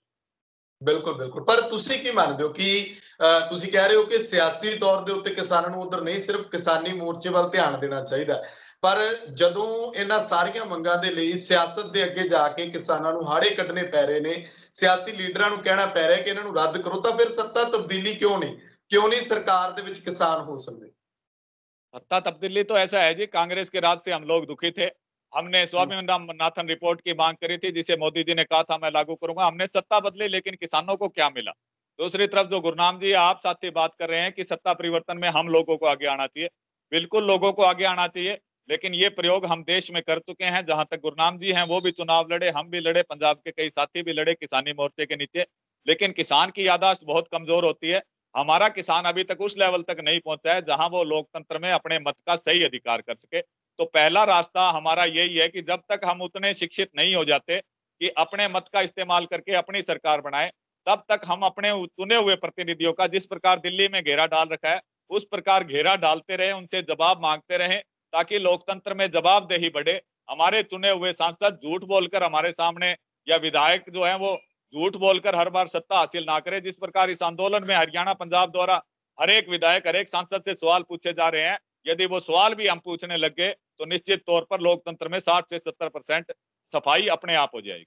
ਬਿਲਕੁਲ ਬਿਲਕੁਲ। ਪਰ ਤੁਸੀਂ ਕੀ ਮੰਨਦੇ ਹੋ ਕਿ ਤੁਸੀਂ ਕਹਿ ਰਹੇ ਹੋ ਕਿ ਸਿਆਸੀ ਤੌਰ ਦੇ ਉੱਤੇ ਕਿਸਾਨਾਂ ਨੂੰ ਉਧਰ ਨਹੀਂ, ਸਿਰਫ ਕਿਸਾਨੀ ਮੋਰਚੇ ਵੱਲ ਧਿਆਨ ਦੇਣਾ ਚਾਹੀਦਾ ਹੈ। ਪਰ ਜਦੋਂ ਇਹਨਾਂ ਸਾਰੀਆਂ ਮੰਗਾਂ ਦੇ ਲਈ ਸਿਆਸਤ ਦੇ ਅੱਗੇ ਜਾ ਕੇ ਕਿਸਾਨਾਂ ਨੂੰ ਹਾੜੇ ਕੱਢਣੇ ਪੈ ਰਹੇ ਨੇ, ਸਿਆਸੀ ਲੀਡਰਾਂ ਨੂੰ ਕਹਿਣਾ ਪੈ ਰਿਹਾ ਕਿ ਇਹਨਾਂ ਨੂੰ ਰੱਦ ਕਰੋ, ਤਾਂ ਫਿਰ ਸੱਤਾ ਤਬਦੀਲੀ ਕਿਉਂ ਨਹੀਂ ਸਰਕਾਰ ਦੇ ਵਿੱਚ ਕਿਸਾਨ ਹੋ ਸਕਦੇ? सत्ता तब्दीली तो ऐसा है जी, कांग्रेस के राज से हम लोग दुखी थे। हमने स्वामीनाथन रिपोर्ट की मांग करी थी, जिसे मोदी जी ने कहा था मैं लागू करूंगा। हमने सत्ता बदली, लेकिन किसानों को क्या मिला? दूसरी तरफ जो गुरनाम जी आप साथी बात कर रहे हैं कि सत्ता परिवर्तन में हम लोगों को आगे आना चाहिए, बिल्कुल लोगों को आगे आना चाहिए। लेकिन ये प्रयोग हम देश में कर चुके हैं। जहां तक गुरनाम जी हैं वो भी चुनाव लड़े, हम भी लड़े, पंजाब के कई साथी भी लड़े किसानी मोर्चे के नीचे। लेकिन किसान की याददाश्त बहुत कमजोर होती है। हमारा किसान अभी तक उस लेवल तक नहीं पहुंचा है जहां वो लोकतंत्र में अपने मत का सही अधिकार कर सके। तो पहला रास्ता हमारा यही है कि जब तक हम उतने शिक्षित नहीं हो जाते कि अपने मत का इस्तेमाल करके अपनी सरकार बनाए, तब तक हम अपने चुने हुए प्रतिनिधियों का, जिस प्रकार दिल्ली में घेरा डाल रखा है, उस प्रकार घेरा डालते रहे, उनसे जवाब मांगते रहे, ताकि लोकतंत्र में जवाबदेही बढ़े। हमारे चुने हुए सांसद झूठ बोलकर हमारे सामने, या विधायक जो है वो झूठ बोलकर हर बार सत्ता हासिल ना करे। जिस प्रकार इस आंदोलन में हरियाणा पंजाब द्वारा हर एक विधायक, हर एक सांसद से सवाल पूछे जा रहे हैं, यदि वो सवाल भी हम पूछने लग गए तो निश्चित तौर पर लोकतंत्र में 60 से 70% सफाई अपने आप हो जाएगी।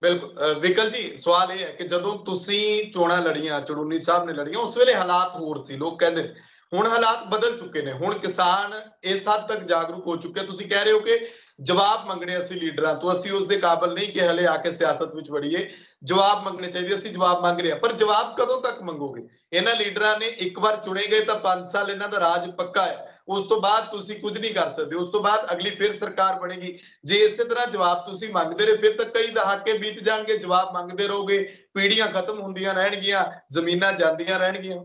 ਬਿਲਕੁਲ ਵਿਕਲ ਜੀ, ਸਵਾਲ ਇਹ ਹੈ ਕਿ ਜਦੋਂ ਤੁਸੀਂ ਚੋਣਾਂ ਲੜੀਆਂ, ਚੜੂਨੀ ਸਾਹਿਬ ਨੇ ਲੜੀਆਂ, ਉਸ ਵੇਲੇ ਹਾਲਾਤ ਹੋਰ ਸੀ, ਲੋਕ ਕਹਿੰਦੇ ਨੇ। ਹੁਣ ਹਾਲਾਤ ਬਦਲ ਚੁੱਕੇ ਨੇ, ਹੁਣ ਕਿਸਾਨ ਇਸ ਹੱਦ ਤੱਕ ਜਾਗਰੂਕ ਹੋ ਚੁੱਕੇ। ਤੁਸੀਂ ਕਹਿ ਰਹੇ ਹੋ ਕਿ ਜਵਾਬ ਮੰਗਣੇ ਅਸੀਂ ਲੀਡਰਾਂ ਤੋਂ, ਅਸੀਂ ਉਸ ਦੇ ਕਾਬਿਲ ਨਹੀਂ ਕਿ ਹਲੇ ਆ ਕੇ ਸਿਆਸਤ ਵਿੱਚ ਵੜੀਏ, ਜਵਾਬ ਮੰਗਣੇ ਚਾਹੀਦੇ। ਅਸੀਂ ਜਵਾਬ ਮੰਗ ਰਹੇ ਹਾਂ, ਪਰ ਜਵਾਬ ਕਦੋਂ ਤੱਕ ਮੰਗੋਗੇ? ਇਹਨਾਂ ਲੀਡਰਾਂ ਨੇ ਇੱਕ ਵਾਰ ਚੁਣੇ ਗਏ ਤਾਂ 5 ਸਾਲ ਇਹਨਾਂ ਦਾ ਰਾਜ ਪੱਕਾ ਹੈ, ਉਸ ਤੋਂ ਬਾਅਦ ਤੁਸੀਂ ਕੁਝ ਨਹੀਂ ਕਰ ਸਕਦੇ। ਉਸ ਤੋਂ ਬਾਅਦ ਅਗਲੀ ਫਿਰ ਸਰਕਾਰ ਬਣੇਗੀ। ਜੇ ਇਸੇ ਤਰ੍ਹਾਂ ਜਵਾਬ ਤੁਸੀਂ ਮੰਗਦੇ ਰਹੇ, ਫਿਰ ਤਾਂ ਕਈ ਦਹਾਕੇ ਬੀਤ ਜਾਣਗੇ। ਜਵਾਬ ਮੰਗਦੇ ਰਹੋਗੇ, ਪੀੜ੍ਹੀਆਂ ਖਤਮ ਹੁੰਦੀਆਂ ਰਹਿਣਗੀਆਂ, ਜ਼ਮੀਨਾਂ ਜਾਂਦੀਆਂ ਰਹਿਣਗੀਆਂ।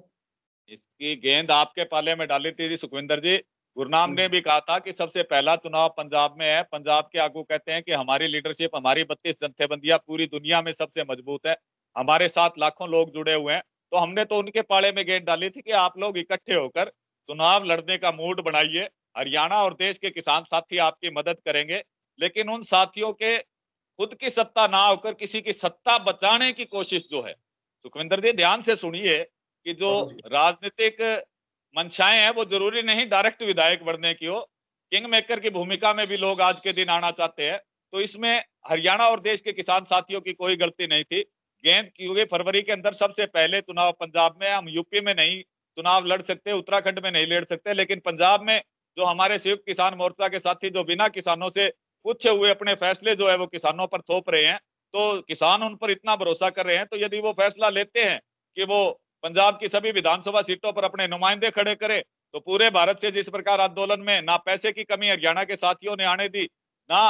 इसकी गेंद आपके पाले में डाली थी जी सुखविंदर जी। गुरनाम ने भी कहा था कि सबसे पहला चुनाव पंजाब में है। पंजाब के आगू कहते हैं कि हमारी लीडरशिप, हमारी 32 जत्थेबंदियां पूरी दुनिया में सबसे मजबूत है, हमारे साथ लाखों लोग जुड़े हुए हैं। तो हमने तो उनके पाले में गेंद डाली थी कि आप लोग इकट्ठे होकर चुनाव लड़ने का मूड बनाइए। हरियाणा और देश के किसान साथी आपकी मदद करेंगे। लेकिन उन साथियों के खुद की सत्ता ना होकर किसी की सत्ता बचाने की कोशिश जो है, सुखविंदर जी ध्यान से सुनिए, कि जो हाँ जी। राजनीतिक मंशाएं हैं वो जरूरी नहीं डायरेक्ट विधायक बनने की हो। किंग मेकर की भूमिका में भी लोग आज के दिन आना चाहते हैं। तो इसमें हरियाणा और देश के किसान साथियों की कोई गलती नहीं थी। गेंद, क्योंकि फरवरी के अंदर सबसे पहले चुनाव पंजाब में, हम यूपी में नहीं चुनाव लड़ सकते, उत्तराखंड में नहीं लड़ सकते, लेकिन पंजाब में जो हमारे संयुक्त किसान मोर्चा के साथी जो बिना किसानों से पूछे हुए अपने फैसले जो है वो किसानों पर थोप रहे हैं, तो किसान उन पर इतना भरोसा कर रहे हैं। तो यदि वो फैसला लेते हैं कि वो पंजाब की सभी विधानसभा सीटों पर अपने नुमाइंदे खड़े करे, तो पूरे भारत से जिस प्रकार आंदोलन में ना पैसे की कमी हरियाणा के साथियों ने आने दी, ना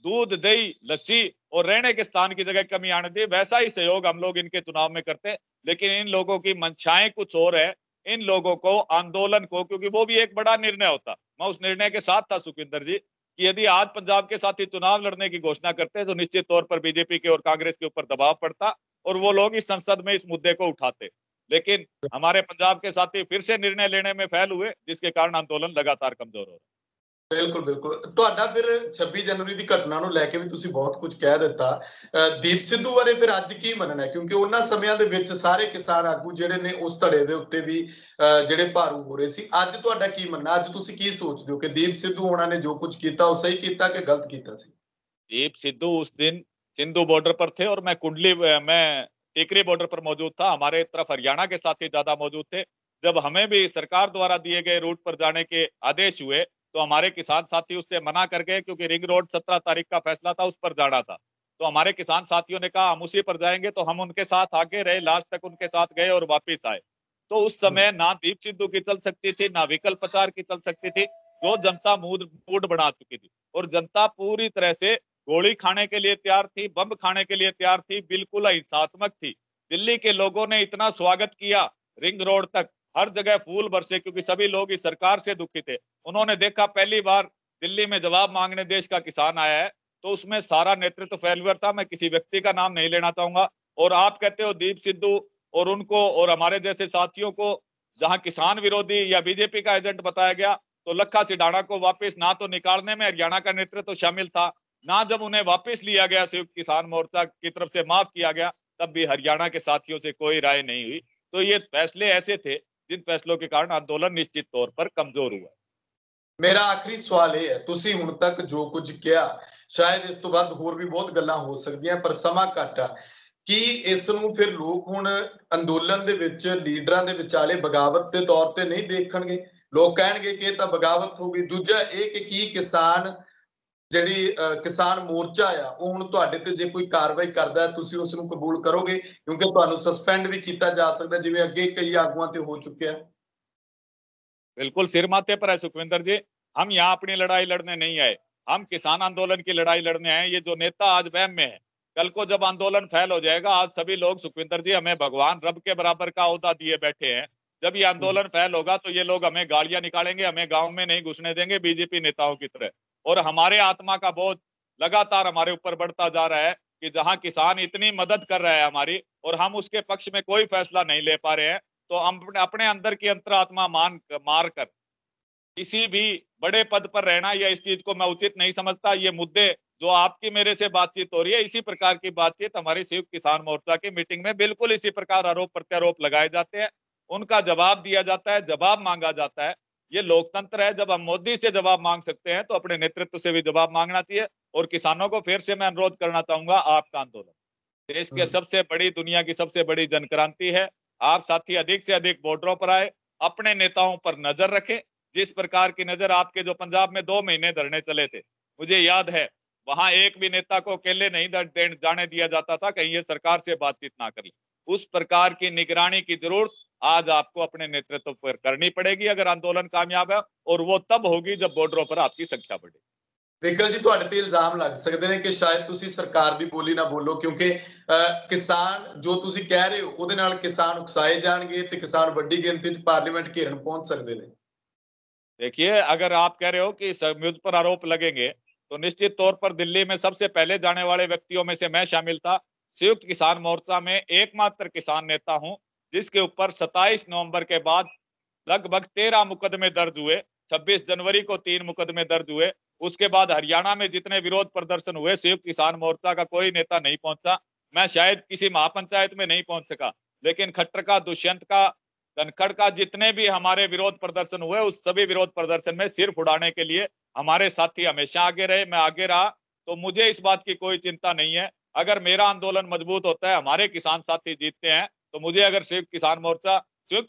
दूध, दही, लस्सी और रहने के स्थान की जगह कमी आने दी, वैसा ही सहयोग हम लोग इनके चुनाव में करते। लेकिन इन लोगों की मंशाएं कुछ और है। इन लोगों को, आंदोलन को, क्योंकि वो भी एक बड़ा निर्णय होता, मैं उस निर्णय के साथ था सुखविंदर जी, कि यदि आज पंजाब के साथी चुनाव लड़ने की घोषणा करते तो निश्चित तौर पर बीजेपी के और कांग्रेस के ऊपर दबाव पड़ता और वो लोग इस संसद में इस मुद्दे को उठाते। लेकिन हमारे पंजाब के साथी फिर से निर्णय लेने में फेल हुए, जिसके कारण आंदोलन लगातार कमजोर हो रहा है। ਬਿਲਕੁਲ ਬਿਲकुल। ਤੁਹਾਡਾ ਫਿਰ 26 ਜਨਵਰੀ ਦੀ ਘਟਨਾ ਨੂੰ ਲੈ ਕੇ ਵੀ ਤੁਸੀਂ ਬਹੁਤ ਕੁਝ ਕਹਿ ਦਿੱਤਾ। ਦੀਪ ਸਿੱਧੂ ਬਾਰੇ ਫਿਰ ਅੱਜ ਕੀ ਮੰਨਣਾ ਹੈ? ਕਿਉਂਕਿ ਉਹਨਾਂ ਸਮਿਆਂ ਦੇ ਵਿੱਚ ਸਾਰੇ ਕਿਸਾਨ ਆਗੂ ਜਿਹੜੇ ਨੇ ਉਸ ਧੜੇ ਦੇ ਉੱਤੇ ਵੀ ਜਿਹੜੇ ਭਾਰੂ ਹੋ ਰਹੇ ਸੀ। ਅੱਜ ਤੁਹਾਡਾ ਕੀ ਮੰਨਣਾ? ਅੱਜ ਤੁਸੀਂ ਕੀ ਸੋਚਦੇ ਹੋ ਕਿ ਦੀਪ ਸਿੱਧੂ ਹੋਣਾ ਨੇ ਜੋ ਕੁਝ ਕੀਤਾ ਉਹ ਸਹੀ ਕੀਤਾ ਕਿ ਗਲਤ ਕੀਤਾ ਸੀ? दीप सिद्धू उस दिन सिंधु बॉर्डर पर थे और मैं टिकरी बॉर्डर पर मौजूद था। हमारे तरफ हरियाणा के साथी ज्यादा मौजूद थे। जब हमें भी सरकार द्वारा दिए गए रूट पर जाने के आदेश हुए तो हमारे किसान साथी उससे मना कर गए, क्योंकि रिंग रोड 17 तारीख का फैसला था, उस पर जाना था। तो हमारे किसान साथियों ने कहा हम उसी पर जाएंगे, तो हम उनके साथ आगे रहे, लास्ट तक उनके साथ गए और वापिस आए। तो उस समय ना दीप सिद्धू की चल सकती थी, ना विकल्प प्रचार की चल सकती थी। जो जनता मूड मूड बना चुकी थी और जनता पूरी तरह से गोली खाने के लिए तैयार थी, बम खाने के लिए तैयार थी, बिल्कुल अहिंसात्मक थी। दिल्ली के लोगों ने इतना स्वागत किया, रिंग रोड तक हर जगह फूल बरसे, क्योंकि सभी लोग इस सरकार से दुखी थे। उन्होंने देखा पहली बार दिल्ली में जवाब मांगने देश का किसान आया है, तो उसमें सारा नेतृत्व फेल्यूर था। मैं किसी व्यक्ति का नाम नहीं लेना चाहूंगा। और आप कहते हो दीप सिद्धू और उनको और हमारे जैसे साथियों को जहां किसान विरोधी या बीजेपी का एजेंट बताया गया, तो लखा सिडाना को वापस ना तो निकालने में हरियाणा का नेतृत्व शामिल था, ना जब उन्हें वापस लिया गया संयुक्त किसान मोर्चा की तरफ से माफ किया गया, तब भी हरियाणा के साथियों से कोई राय नहीं हुई। तो ये फैसले ऐसे थे जिन फैसलों के कारण आंदोलन निश्चित तौर पर कमजोर हुआ। मेरा आखिरी सवाल ਇਹ ਹੈ, ਤੁਸੀਂ ਹੁਣ ਤੱਕ ਜੋ ਕੁਝ ਕਿਹਾ, ਸ਼ਾਇਦ ਇਸ ਤੋਂ ਬਾਅਦ ਹੋਰ ਵੀ ਬਹੁਤ ਗੱਲਾਂ ਹੋ ਸਕਦੀਆਂ, ਪਰ ਸਮਾਂ ਘੱਟ ਆ। ਕੀ ਇਸ ਨੂੰ ਫਿਰ ਲੋਕ ਹੁਣ ਅੰਦੋਲਨ ਦੇ ਵਿੱਚ ਲੀਡਰਾਂ ਦੇ ਵਿਚਾਲੇ ਬਗਾਵਤ ਦੇ ਤੌਰ ਤੇ ਨਹੀਂ ਦੇਖਣਗੇ? ਲੋਕ ਕਹਿਣਗੇ ਕਿ ਇਹ ਤਾਂ ਬਗਾਵਤ ਹੋ ਗਈ। ਦੂਜਾ ਇਹ ਕਿ ਕੀ ਕਿਸਾਨ ਜਿਹੜੀ ਕਿਸਾਨ ਮੋਰਚਾ ਆ, ਉਹ ਹੁਣ ਤੁਹਾਡੇ ਤੇ ਜੇ ਕੋਈ ਕਾਰਵਾਈ ਕਰਦਾ ਤੁਸੀਂ ਉਸ ਨੂੰ ਕਬੂਲ ਕਰੋਗੇ? ਕਿਉਂਕਿ ਤੁਹਾਨੂੰ ਸਸਪੈਂਡ ਵੀ ਕੀਤਾ ਜਾ ਸਕਦਾ, ਜਿਵੇਂ ਅੱਗੇ ਕਈ ਆਗੂਆਂ ਤੇ ਹੋ ਚੁੱਕਿਆ। बिल्कुल सिर माथे पर है सुखविंदर जी। हम यहाँ अपनी लड़ाई लड़ने नहीं आए, हम किसान आंदोलन की लड़ाई लड़ने आए। ये जो नेता आज वहम में है, कल को जब आंदोलन फैल हो जाएगा, आज सभी लोग सुखविंदर जी हमें भगवान रब के बराबर का ओहदा दिए बैठे हैं। जब ये आंदोलन फैल होगा तो ये लोग हमें गालियां निकालेंगे, हमें गांव में नहीं घुसने देंगे बीजेपी नेताओं की तरह। और हमारे आत्मा का बोझ लगातार हमारे ऊपर बढ़ता जा रहा है कि जहां किसान इतनी मदद कर रहा है हमारी, और हम उसके पक्ष में कोई फैसला नहीं ले पा रहे हैं, तो हम अपने अंदर की अंतरात्मा मार कर किसी भी बड़े पद पर रहना, या इस चीज को मैं उचित नहीं समझता। ये मुद्दे जो आपकी मेरे से बातचीत हो रही है, इसी प्रकार की बातचीत हमारी संयुक्त किसान मोर्चा की मीटिंग में बिल्कुल इसी प्रकार आरोप प्रत्यारोप लगाए जाते हैं, उनका जवाब दिया जाता है, जवाब मांगा जाता है। ये लोकतंत्र है। जब हम मोदी से जवाब मांग सकते हैं तो अपने नेतृत्व से भी जवाब मांगना चाहिए। और किसानों को फिर से मैं अनुरोध करना चाहूंगा, आपका आंदोलन देश के सबसे बड़ी, दुनिया की सबसे बड़ी जनक्रांति है। आप साथी अधिक से अधिक बॉर्डरों पर आए, अपने नेताओं पर नजर रखें। जिस प्रकार की नजर आपके जो पंजाब में 2 महीने धरने चले थे, मुझे याद है वहां एक भी नेता को अकेले नहीं जाने दिया जाता था, कहीं ये सरकार से बातचीत ना कर ले। उस प्रकार की निगरानी की जरूरत आज आपको अपने नेतृत्व पर करनी पड़ेगी अगर आंदोलन कामयाब है, और वो तब होगी जब बॉर्डरों पर आपकी संख्या बढ़ेगी। ਵਿਕਲ ਜੀ, ਤੁਹਾਡੇ ਤੇ ਇਲਜ਼ਾਮ ਲੱਗ ਸਕਦੇ ਨੇ ਕਿ ਸ਼ਾਇਦ ਤੁਸੀਂ ਸਰਕਾਰ ਦੀ ਬੋਲੀ ਨਾ ਬੋਲੋ, ਕਿਉਂਕਿ ਕਿਸਾਨ ਜੋ ਤੁਸੀਂ ਕਹਿ ਰਹੇ ਹੋ ਉਹਦੇ ਨਾਲ ਕਿਸਾਨ ਉਕਸਾਏ ਜਾਣਗੇ ਤੇ ਕਿਸਾਨ ਵੱਡੀ ਗਿਣਤੀ 'ਚ ਪਾਰਲੀਮੈਂਟ ਘੇਰਨ पहुंच सकते हैं। देखिए, अगर आप कह रहे हो कि मुझ पर आरोप लगेंगे, तो निश्चित तौर पर दिल्ली में सबसे पहले जाने वाले व्यक्तियों में से मैं शामिल था। संयुक्त किसान मोर्चा में एकमात्र किसान नेता हूं जिसके ऊपर 27 नवंबर के बाद लगभग 13 मुकदमे दर्ज हुए। 26 जनवरी को 3 मुकदमे दर्ज हुए। उसके बाद हरियाणा में जितने विरोध प्रदर्शन हुए, संयुक्त किसान मोर्चा का कोई नेता नहीं पहुंचा। मैं शायद किसी महापंचायत में नहीं पहुंच सका, लेकिन खट्टर का, दुष्यंत का, धनखड़ का जितने भी हमारे विरोध प्रदर्शन हुए, उस सभी विरोध प्रदर्शन में सिर उड़ाने के लिए हमारे साथी हमेशा आगे रहे, मैं आगे रहा। तो मुझे इस बात की कोई चिंता नहीं है। अगर मेरा आंदोलन मजबूत होता है, हमारे किसान साथी जीतते हैं, तो मुझे अगर संयुक्त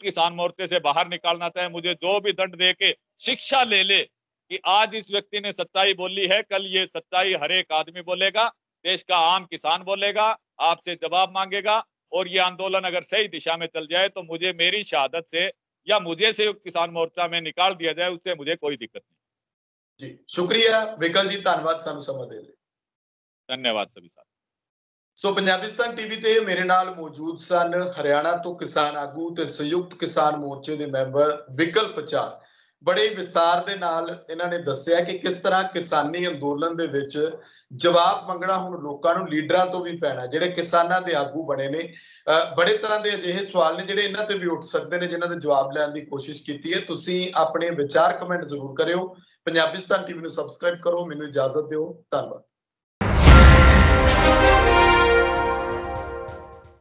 किसान मोर्चे से बाहर निकालना चाहे, मुझे जो भी दंड दे के शिक्षा ले ले कि आज इस व्यक्ति ने सच्चाई बोली है, कल ये सच्चाई हर एक आदमी बोलेगा, देश का आम किसान बोलेगा, आपसे जवाब मांगेगा। और ये आंदोलन अगर सही दिशा में चल जाए तो मुझे मेरी शहादत से या मुझे संयुक्त किसान मोर्चा में निकाल दिया जाए, उससे मुझे कोई दिक्कत नहीं। जी शुक्रिया विकल जी, धन्यवाद सानू समा दे लिए। धन्यवाद सभी साथी। ਸੋ ਪੰਜਾਬਿਸਤਾਨ ਟੀਵੀ ਤੇ ਮੇਰੇ ਨਾਲ ਮੌਜੂਦ ਸਨ ਹਰਿਆਣਾ ਤੋਂ ਕਿਸਾਨ ਆਗੂ ਤੇ ਸੰਯੁਕਤ ਕਿਸਾਨ ਮੋਰਚੇ ਦੇ ਮੈਂਬਰ ਵਿਕਲ ਪਚਾਰ। ਬੜੇ ਵਿਸਤਾਰ ਦੇ ਨਾਲ ਇਹਨਾਂ ਨੇ ਦੱਸਿਆ ਕਿ ਕਿਸ ਤਰ੍ਹਾਂ ਕਿਸਾਨੀ ਅੰਦੋਲਨ ਦੇ ਵਿੱਚ ਜਵਾਬ ਮੰਗਣਾ ਹੁਣ ਲੋਕਾਂ ਨੂੰ ਲੀਡਰਾਂ ਤੋਂ ਵੀ ਪੈਣਾ, ਜਿਹੜੇ ਕਿਸਾਨਾਂ ਦੇ ਆਗੂ ਬਣੇ ਨੇ। ਬੜੇ ਤਰ੍ਹਾਂ ਦੇ ਅਜਿਹੇ ਸਵਾਲ ਨੇ ਜਿਹੜੇ ਇਹਨਾਂ ਤੇ ਵੀ ਉੱਠ ਸਕਦੇ ਨੇ, ਜਿਨ੍ਹਾਂ ਦੇ ਜਵਾਬ ਲੈਣ ਦੀ ਕੋਸ਼ਿਸ਼ ਕੀਤੀ ਹੈ। ਤੁਸੀਂ ਆਪਣੇ ਵਿਚਾਰ ਕਮੈਂਟ ਜ਼ਰੂਰ ਕਰਿਓ। ਪੰਜਾਬਿਸਤਾਨ ਟੀਵੀ ਨੂੰ ਸਬਸਕ੍ਰਾਈਬ ਕਰੋ। ਮੈਨੂੰ ਇਜਾਜ਼ਤ ਦਿਓ। ਧੰਨਵਾਦ।